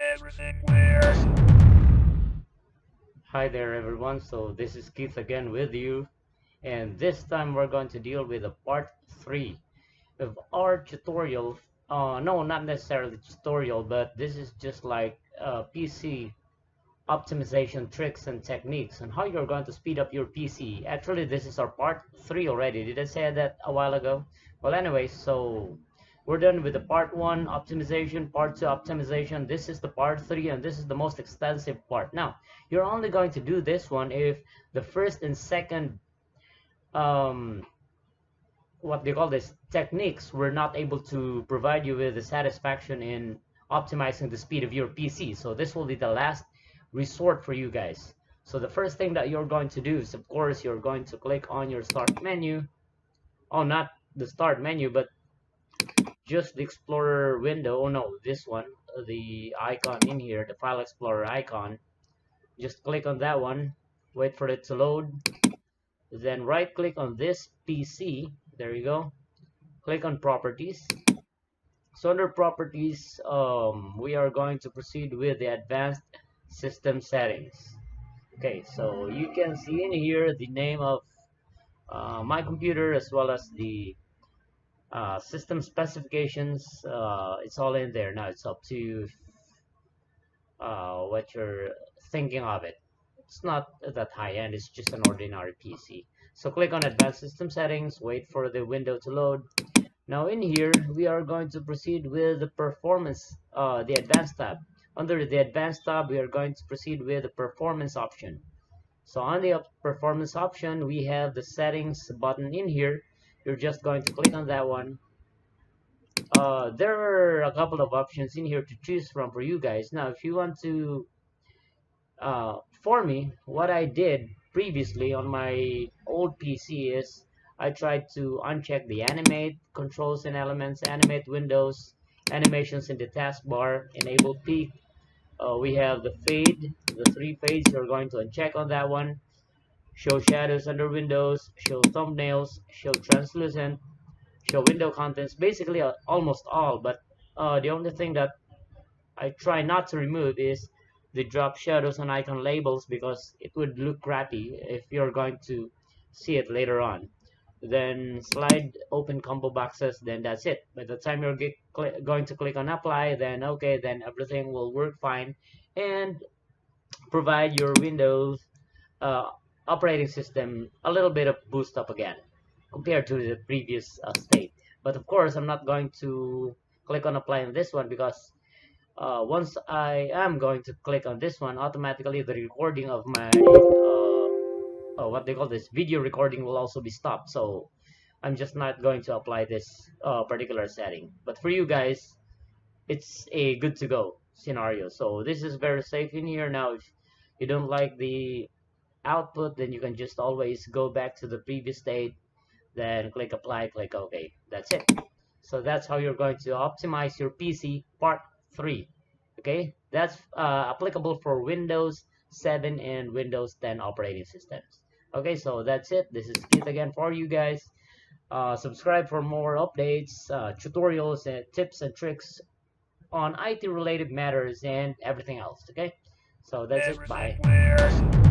Everything weird. Hi there everyone, so this is Keith again with you, and this time we're going to deal with a part 3 of our tutorial. No, not necessarily tutorial, but this is just like PC optimization tricks and techniques and how you're going to speed up your PC. Actually, this is our part 3 already. Did I say that a while ago? Well, anyway, so we're done with the part 1 optimization, part 2 optimization. This is the part 3 and this is the most extensive part. Now, you're only going to do this one if the first and second um, what they call this techniques were not able to provide you with the satisfaction in optimizing the speed of your PC. So this will be the last resort for you guys. So the first thing that you're going to do is, of course, you're going to click on your start menu. Oh, not the start menu, but just the Explorer window. Oh no, this one, the icon in here, the File Explorer icon. Just click on that one, wait for it to load, then right click on this PC. There you go. Click on properties. So under properties, we are going to proceed with the advanced system settings. Okay, so you can see in here the name of my computer as well as the system specifications. It's all in there. Now it's up to what you're thinking of it. It's not that high end, it's just an ordinary PC. So click on advanced system settings, wait for the window to load. Now in here, we are going to proceed with the performance, the advanced tab. Under the advanced tab, we are going to proceed with the performance option. So on the performance option, we have the settings button in here. You're just going to click on that one. There are a couple of options in here to choose from for you guys. Now, if you want to, for me, what I did previously on my old PC is I tried to uncheck the animate controls and elements, animate windows, animations in the taskbar, enable peak. We have the fade, the 3 fades. You're going to uncheck on that one. Show shadows under windows, show thumbnails, show translucent, show window contents. Basically, almost all. But the only thing that I try not to remove is the drop shadows and icon labels because it would look crappy if you're going to see it later on. Then slide open combo boxes, then that's it. By the time you're going to click on apply, then okay, then everything will work fine and provide your Windows uh, operating system a little bit of boost up again compared to the previous state. But of course, I'm not going to click on apply on this one because once I am going to click on this one, automatically the recording of my what they call this video recording will also be stopped. So I'm just not going to apply this particular setting. But for you guys, it's a good to go scenario. So this is very safe in here. Now, if you don't like the output, then you can just always go back to the previous state, then click apply, click OK. That's it. So that's how you're going to optimize your PC part 3. Okay, that's applicable for Windows 7 and Windows 10 operating systems. Okay, so that's it. This is Keith again for you guys. Subscribe for more updates, tutorials, and tips and tricks on IT related matters and everything else. Okay, so that's it. Everything Bye. weird.